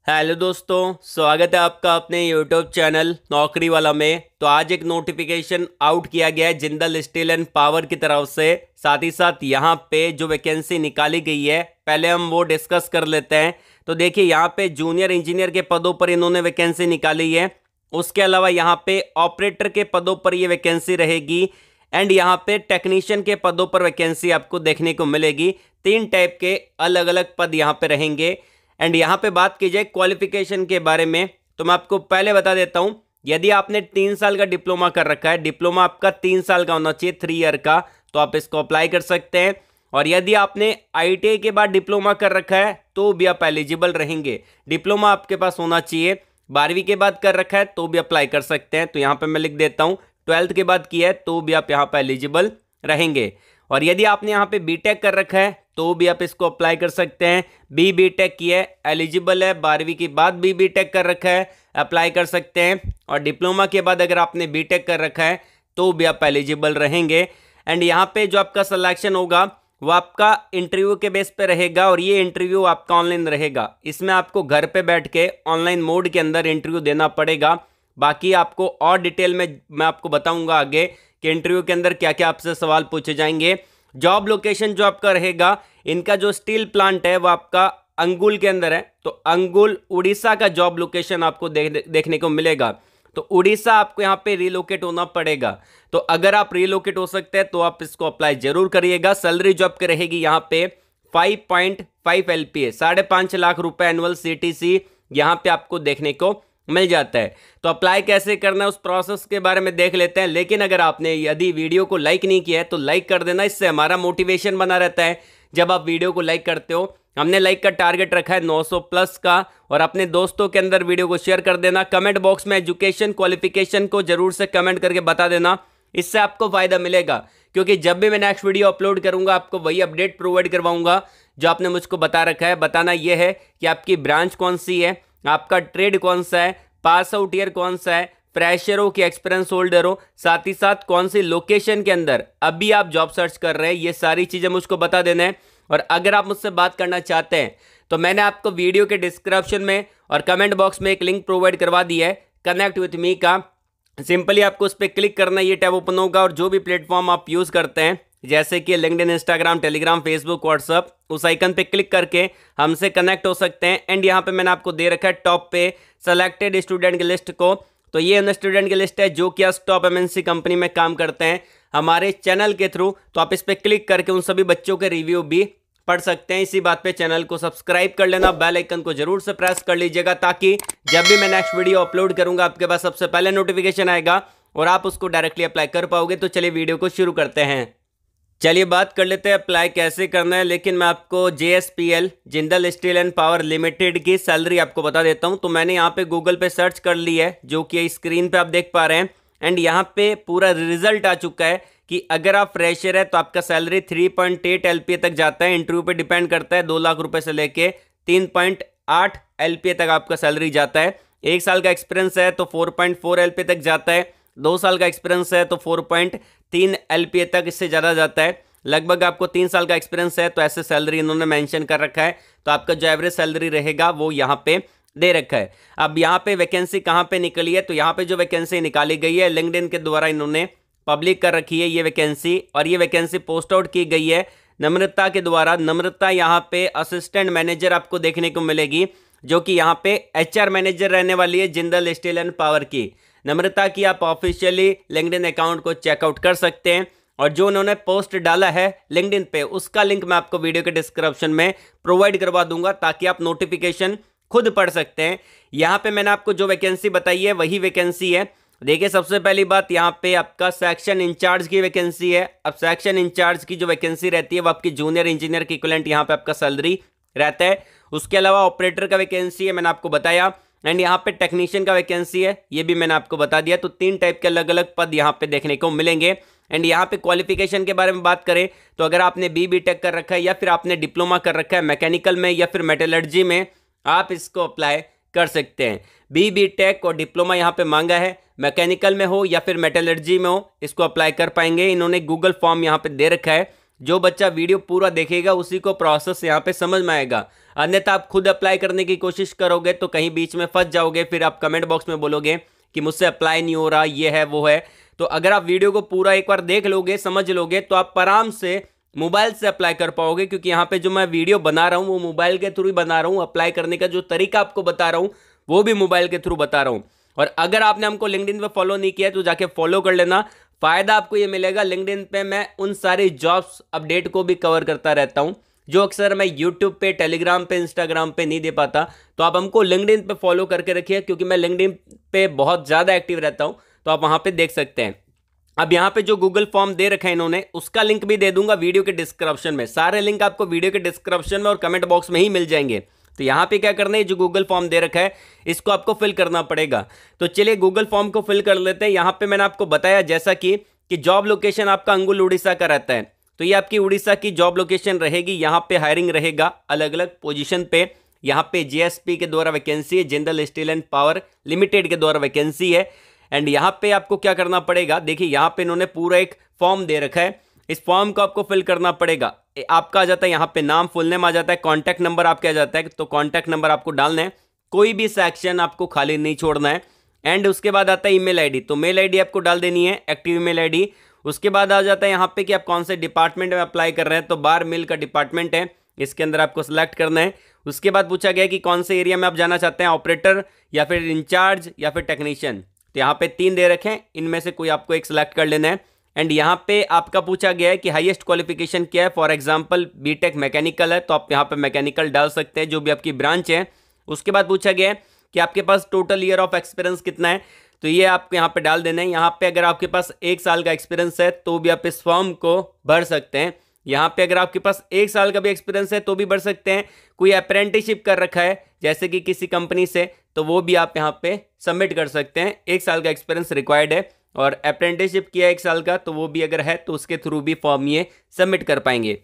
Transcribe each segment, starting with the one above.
Hello दोस्तों, स्वागत है आपका अपने यूट्यूब चैनल नौकरी वाला में। तो आज एक नोटिफिकेशन आउट किया गया है जिंदल स्टील एंड पावर की तरफ से। साथ ही साथ यहाँ पे जो वैकेंसी निकाली गई है पहले हम वो डिस्कस कर लेते हैं। तो देखिए यहाँ पे जूनियर इंजीनियर के पदों पर इन्होंने वैकेंसी निकाली है। उसके अलावा यहाँ पे ऑपरेटर के पदों पर ये वैकेंसी रहेगी एंड यहाँ पे टेक्नीशियन के पदों पर वैकेंसी आपको देखने को मिलेगी। 3 टाइप के अलग अलग पद यहाँ पे रहेंगे। एंड यहाँ पे बात की जाए क्वालिफिकेशन के बारे में तो मैं आपको पहले बता देता हूँ, यदि आपने 3 साल का डिप्लोमा कर रखा है, डिप्लोमा आपका 3 साल का होना चाहिए, 3 ईयर का, तो आप इसको अप्लाई कर सकते हैं। और यदि आपने आईटीआई के बाद डिप्लोमा कर रखा है तो भी आप एलिजिबल रहेंगे। डिप्लोमा आपके पास होना चाहिए, 12वीं के बाद कर रखा है तो भी अप्लाई कर सकते हैं। तो यहाँ पे मैं लिख देता हूँ 12th के बाद किया है तो भी आप यहाँ पे एलिजिबल रहेंगे। और यदि आपने यहाँ पे बीटेक कर रखा है तो भी आप इसको अप्लाई कर सकते हैं। बीटेक किया है, एलिजिबल है, 12वीं के बाद बीटेक कर रखा है, अप्लाई कर सकते हैं। और डिप्लोमा के बाद अगर आपने बीटेक कर रखा है तो भी आप एलिजिबल रहेंगे। एंड यहाँ पे जो आपका सिलेक्शन होगा वो आपका इंटरव्यू के बेस पे रहेगा और ये इंटरव्यू आपका ऑनलाइन रहेगा। इसमें आपको घर पे बैठ के ऑनलाइन मोड के अंदर इंटरव्यू देना पड़ेगा। बाकी आपको और डिटेल में मैं आपको बताऊंगा आगे कि इंटरव्यू के अंदर क्या क्या आपसे सवाल पूछे जाएंगे। जॉब लोकेशन जो आपका रहेगा, इनका जो स्टील प्लांट है वो आपका अंगुल के अंदर है, तो अंगुल उड़ीसा का जॉब लोकेशन आपको देखने को मिलेगा। तो उड़ीसा आपको यहाँ पे रिलोकेट होना पड़ेगा। तो अगर आप रिलोकेट हो सकते हैं तो आप इसको अप्लाई जरूर करिएगा। सैलरी जो आपकी रहेगी यहाँ पे 5.5 LPA, 5.5 लाख रुपए एनुअल CTC यहाँ पे आपको देखने को मिल जाता है। तो अप्लाई कैसे करना है उस प्रोसेस के बारे में देख लेते हैं। लेकिन अगर आपने यदि वीडियो को लाइक नहीं किया है तो लाइक कर देना, इससे हमारा मोटिवेशन बना रहता है। जब आप वीडियो को लाइक करते हो, हमने लाइक का टारगेट रखा है 900 प्लस का। और अपने दोस्तों के अंदर वीडियो को शेयर कर देना। कमेंट बॉक्स में एजुकेशन क्वालिफिकेशन को जरूर से कमेंट करके बता देना, इससे आपको फायदा मिलेगा। क्योंकि जब भी मैं नेक्स्ट वीडियो अपलोड करूंगा आपको वही अपडेट प्रोवाइड करवाऊंगा जो आपने मुझको बता रखा है। बताना यह है कि आपकी ब्रांच कौन सी है, आपका ट्रेड कौन सा है, पास आउट ईयर कौन सा है, फ्रेशर हो कि एक्सपीरियंस होल्डर हो, साथ ही साथ कौन सी लोकेशन के अंदर अभी आप जॉब सर्च कर रहे हैं, ये सारी चीजें मुझको बता देना है। और अगर आप मुझसे बात करना चाहते हैं तो मैंने आपको वीडियो के डिस्क्रिप्शन में और कमेंट बॉक्स में एक लिंक प्रोवाइड करवा दिया है कनेक्ट विथ मी का। सिंपली आपको उस पर क्लिक करना, ये टैब ओपन होगा और जो भी प्लेटफॉर्म आप यूज करते हैं जैसे कि LinkedIn, Instagram, Telegram, Facebook, WhatsApp, उस आइकन पे क्लिक करके हमसे कनेक्ट हो सकते हैं। एंड यहाँ पे मैंने आपको दे रखा है टॉप पे सेलेक्टेड स्टूडेंट की लिस्ट को। तो ये उन स्टूडेंट की लिस्ट है जो कि टॉप MNC कंपनी में काम करते हैं हमारे चैनल के थ्रू। तो आप इस पर क्लिक करके उन सभी बच्चों के रिव्यू भी पढ़ सकते हैं। इसी बात पे चैनल को सब्सक्राइब कर लेना, बेल आइकन को जरूर से प्रेस कर लीजिएगा ताकि जब भी मैं नेक्स्ट वीडियो अपलोड करूंगा आपके पास सबसे पहले नोटिफिकेशन आएगा और आप उसको डायरेक्टली अप्लाई कर पाओगे। तो चलिए वीडियो को शुरू करते हैं। चलिए बात कर लेते हैं अप्लाई कैसे करना है। लेकिन मैं आपको JSPL Jindal steel and power limited की सैलरी आपको बता देता हूं। तो मैंने यहाँ पे गूगल पे सर्च कर ली है जो कि स्क्रीन पे आप देख पा रहे हैं। एंड यहाँ पे पूरा रिजल्ट आ चुका है कि अगर आप फ्रेशर है तो आपका सैलरी 3.8 LPA तक जाता है। इंटरव्यू पे डिपेंड करता है, 2 लाख रुपए से लेके 3.8 LPA तक आपका सैलरी जाता है। 1 साल का एक्सपीरियंस है तो 4.4 LPA तक जाता है। 2 साल का एक्सपीरियंस है तो 4.3 LPA तक, इससे ज़्यादा जाता है। लगभग आपको 3 साल का एक्सपीरियंस है तो ऐसे सैलरी इन्होंने मेंशन कर रखा है। तो आपका जो एवरेज सैलरी रहेगा वो यहाँ पे दे रखा है। अब यहाँ पे वैकेंसी कहाँ पे निकली है, तो यहाँ पे जो वैकेंसी निकाली गई है लिंक्डइन के द्वारा इन्होंने पब्लिक कर रखी है ये वैकेंसी। और ये वैकेंसी पोस्ट आउट की गई है नम्रता के द्वारा। नम्रता यहाँ पे असिस्टेंट मैनेजर आपको देखने को मिलेगी जो कि यहाँ पे HR मैनेजर रहने वाली है जिंदल स्टील एंड पावर की। नम्रता की आप ऑफिशियली लिंक्डइन अकाउंट को चेकआउट कर सकते हैं। और जो उन्होंने पोस्ट डाला है लिंक्डइन पे उसका लिंक मैं आपको वीडियो के डिस्क्रिप्शन में प्रोवाइड करवा दूंगा ताकि आप नोटिफिकेशन खुद पढ़ सकते हैं। यहाँ पे मैंने आपको जो वैकेंसी बताई है वही वैकेंसी है। देखिए सबसे पहली बात, यहाँ पे आपका सेक्शन इंचार्ज की वैकेंसी है। अब सेक्शन इंचार्ज की जो वैकेंसी रहती है वो आपकी जूनियर इंजीनियर की इक्विवेलेंट यहाँ पे आपका सैलरी रहता है। उसके अलावा ऑपरेटर का वैकेंसी है, मैंने आपको बताया। एंड यहाँ पे टेक्नीशियन का वैकेंसी है, ये भी मैंने आपको बता दिया। तो 3 टाइप के अलग अलग पद यहाँ पे देखने को मिलेंगे। एंड यहाँ पे क्वालिफिकेशन के बारे में बात करें तो अगर आपने BTech कर रखा है या फिर आपने डिप्लोमा कर रखा है मैकेनिकल में या फिर मेटलर्जी में, आप इसको अप्लाई कर सकते हैं। BTech और डिप्लोमा यहाँ पे मांगा है, मैकेनिकल में हो या फिर मेटलर्जी में हो इसको अप्लाई कर पाएंगे। इन्होंने गूगल फॉर्म यहाँ पे दे रखा है जो बच्चा वीडियो पूरा देखेगा उसी को प्रोसेस यहाँ पे समझ में आएगा, अन्यथा आप खुद अप्लाई करने की कोशिश करोगे तो कहीं बीच में फंस जाओगे, फिर आप कमेंट बॉक्स में बोलोगे कि मुझसे अप्लाई नहीं हो रहा, ये है वो है। तो अगर आप वीडियो को पूरा एक बार देख लोगे, समझ लोगे, तो आप आराम से मोबाइल से अप्लाई कर पाओगे, क्योंकि यहाँ पे जो मैं वीडियो बना रहा हूँ वो मोबाइल के थ्रू ही बना रहा हूँ। अप्लाई करने का जो तरीका आपको बता रहा हूँ वो भी मोबाइल के थ्रू बता रहा हूँ। और अगर आपने हमको लिंक्डइन पे फॉलो नहीं किया तो जाके फॉलो कर लेना। फायदा आपको ये मिलेगा, लिंक्डइन पे मैं उन सारी जॉब्स अपडेट को भी कवर करता रहता हूँ जो अक्सर मैं यूट्यूब पे, टेलीग्राम पे, इंस्टाग्राम पे नहीं दे पाता। तो आप हमको लिंक्डइन पे फॉलो करके रखिए, क्योंकि मैं लिंक्डइन पे बहुत ज़्यादा एक्टिव रहता हूँ, तो आप वहाँ पे देख सकते हैं। अब यहाँ पे जो गूगल फॉर्म दे रखा है इन्होंने, उसका लिंक भी दे दूंगा वीडियो के डिस्क्रिप्शन में। सारे लिंक आपको वीडियो के डिस्क्रिप्शन में और कमेंट बॉक्स में ही मिल जाएंगे। तो यहाँ पे क्या करना है, जो गूगल फॉर्म दे रखा है इसको आपको फिल करना पड़ेगा। तो चलिए गूगल फॉर्म को फिल कर लेते हैं। यहाँ पे मैंने आपको बताया जैसा कि जॉब लोकेशन आपका अंगुल उड़ीसा का रहता है, तो ये आपकी उड़ीसा की जॉब लोकेशन रहेगी। यहाँ पे हायरिंग रहेगा अलग अलग पोजीशन पे। यहाँ पे जेएसपी के द्वारा वैकेंसी है, Jindal steel and power limited के द्वारा वैकेंसी है। एंड यहाँ पे आपको क्या करना पड़ेगा, देखिए यहाँ पे इन्होंने पूरा एक फॉर्म दे रखा है, इस फॉर्म को आपको फिल करना पड़ेगा। आपका आ जाता है यहाँ पे नाम, फुल नेम आ जाता है, कॉन्टैक्ट नंबर आपका आ जाता है, तो कॉन्टैक्ट नंबर आपको डालना है, कोई भी सेक्शन आपको खाली नहीं छोड़ना है। एंड उसके बाद आता है ईमेल आईडी, तो मेल आईडी आपको डाल देनी है, एक्टिव ईमेल आईडी। उसके बाद आ जाता है यहाँ पे कि आप कौन से डिपार्टमेंट में अप्लाई कर रहे हैं, तो बार मिल का डिपार्टमेंट है, इसके अंदर आपको सिलेक्ट करना है। उसके बाद पूछा गया कि कौन से एरिया में आप जाना चाहते हैं, ऑपरेटर या फिर इंचार्ज या फिर टेक्नीशियन। तो यहाँ पे 3 दे रखे हैं, इनमें से कोई आपको एक सिलेक्ट कर लेना है। एंड यहाँ पे आपका पूछा गया है कि हाईएस्ट क्वालिफिकेशन क्या है। फॉर एग्जांपल बीटेक मैकेनिकल है तो आप यहाँ पे मैकेनिकल डाल सकते हैं, जो भी आपकी ब्रांच है। उसके बाद पूछा गया है कि आपके पास टोटल ईयर ऑफ एक्सपीरियंस कितना है, तो ये आपको यहाँ पे डाल देना है। यहाँ पे अगर आपके पास 1 साल का एक्सपीरियंस है तो भी आप इस फॉर्म को भर सकते हैं। यहाँ पे अगर आपके पास 1 साल का भी एक्सपीरियंस है तो भी भर सकते हैं। कोई अप्रेंटिसशिप कर रखा है जैसे कि किसी कंपनी से, तो वो भी आप यहाँ पे सबमिट कर सकते हैं। 1 साल का एक्सपीरियंस रिक्वायर्ड है, और अप्रेंटिसशिप किया 1 साल का तो वो भी अगर है तो उसके थ्रू भी फॉर्म ये सबमिट कर पाएंगे।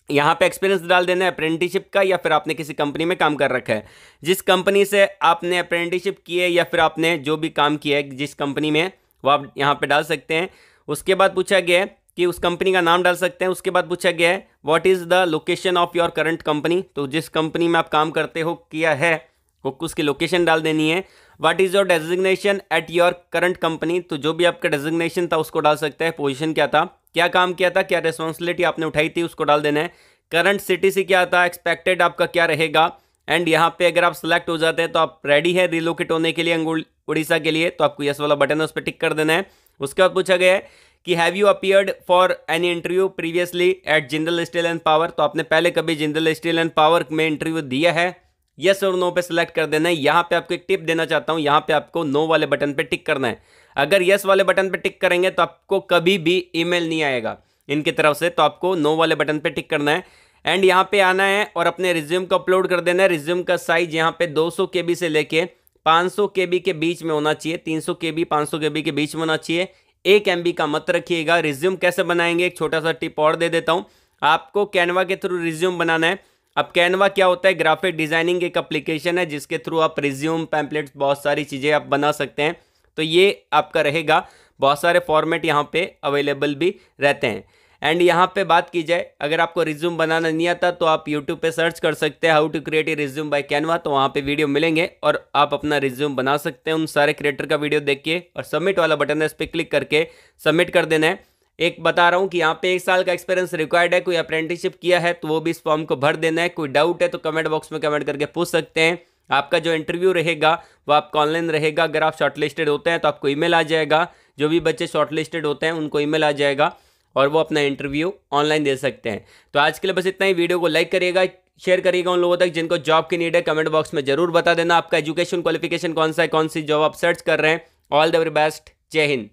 यहाँ पे एक्सपीरियंस डाल देना है अप्रेंटिसशिप का, या फिर आपने किसी कंपनी में काम कर रखा है। जिस कंपनी से आपने अप्रेंटिसशिप की है या फिर आपने जो भी काम किया है जिस कंपनी में, वो आप यहाँ पे डाल सकते हैं। उसके बाद पूछा गया है कि उस कंपनी का नाम डाल सकते हैं। उसके बाद पूछा गया है what is the location of your current company, तो जिस कंपनी में आप काम करते हो किया है वो उसकी लोकेशन डाल देनी है। What is your designation at your current company, तो जो भी आपका डेजिग्नेशन था उसको डाल सकते हैं। पोजीशन क्या था, क्या काम किया था, क्या रिस्पॉन्सिबिलिटी आपने उठाई थी, उसको डाल देना है। करंट सिटी से क्या था, एक्सपेक्टेड आपका क्या रहेगा। एंड यहाँ पे अगर आप सेलेक्ट हो जाते हैं तो आप रेडी है रिलोकेट होने के लिए अंगुल उड़ीसा के लिए, तो आपको यस वाला बटन है उस पर टिक कर देना है। उसके बाद पूछा गया है कि have you appeared for any interview previously at Jindal steel and power, तो आपने पहले कभी जिंदल स्टील एंड पावर में इंटरव्यू दिया है, यस और नो पे सिलेक्ट कर देना है। यहाँ पे आपको एक टिप देना चाहता हूँ, यहाँ पे आपको नो वाले बटन पे टिक करना है। अगर यस वाले बटन पे टिक करेंगे तो आपको कभी भी ईमेल नहीं आएगा इनकी तरफ से, तो आपको नो वाले बटन पे टिक करना है। एंड यहाँ पे आना है और अपने रिज्यूम को अपलोड कर देना है। रिज्यूम का साइज यहाँ पे 200 KB से लेके 500 KB के बीच में होना चाहिए, 300 KB 500 KB के बीच में होना चाहिए। 1 MB का मत रखिएगा। रिज्यूम कैसे बनाएंगे, एक छोटा सा टिप और दे देता हूँ, आपको कैनवा के थ्रू रिज्यूम बनाना है। अब कैनवा क्या होता है, ग्राफिक डिजाइनिंग एक एप्लीकेशन है जिसके थ्रू आप रिज्यूम, पैम्पलेट्स, बहुत सारी चीज़ें आप बना सकते हैं। तो ये आपका रहेगा, बहुत सारे फॉर्मेट यहाँ पे अवेलेबल भी रहते हैं। एंड यहाँ पे बात की जाए, अगर आपको रिज्यूम बनाना नहीं आता तो आप यूट्यूब पे सर्च कर सकते हैं how to create a resume by Canva, तो वहाँ पे वीडियो मिलेंगे और आप अपना रिज्यूम बना सकते हैं उन सारे क्रिएटर का वीडियो देख के। और सबमिट वाला बटन है, इस पर क्लिक करके सबमिट कर देना है। एक बता रहा हूँ कि यहाँ पे 1 साल का एक्सपीरियंस रिक्वायर्ड है, कोई अप्रेंटिसशिप किया है तो वो भी इस फॉर्म को भर देना है। कोई डाउट है तो कमेंट बॉक्स में कमेंट करके पूछ सकते हैं। आपका जो इंटरव्यू रहेगा वो आपका ऑनलाइन रहेगा। अगर आप शॉर्टलिस्टेड होते हैं तो आपको ईमेल आ जाएगा, जो भी बच्चे शॉर्टलिस्टेड होते हैं उनको ईमेल आ जाएगा और वो अपना इंटरव्यू ऑनलाइन दे सकते हैं। तो आज के लिए बस इतना ही। वीडियो को लाइक करिएगा, शेयर करिएगा उन लोगों तक जिनको जॉब की नीड है। कमेंट बॉक्स में जरूर बता देना आपका एजुकेशन क्वालिफिकेशन कौन सा है, कौन सी जॉब आप सर्च कर रहे हैं। ऑल द वेरी बेस्ट, जय हिंद।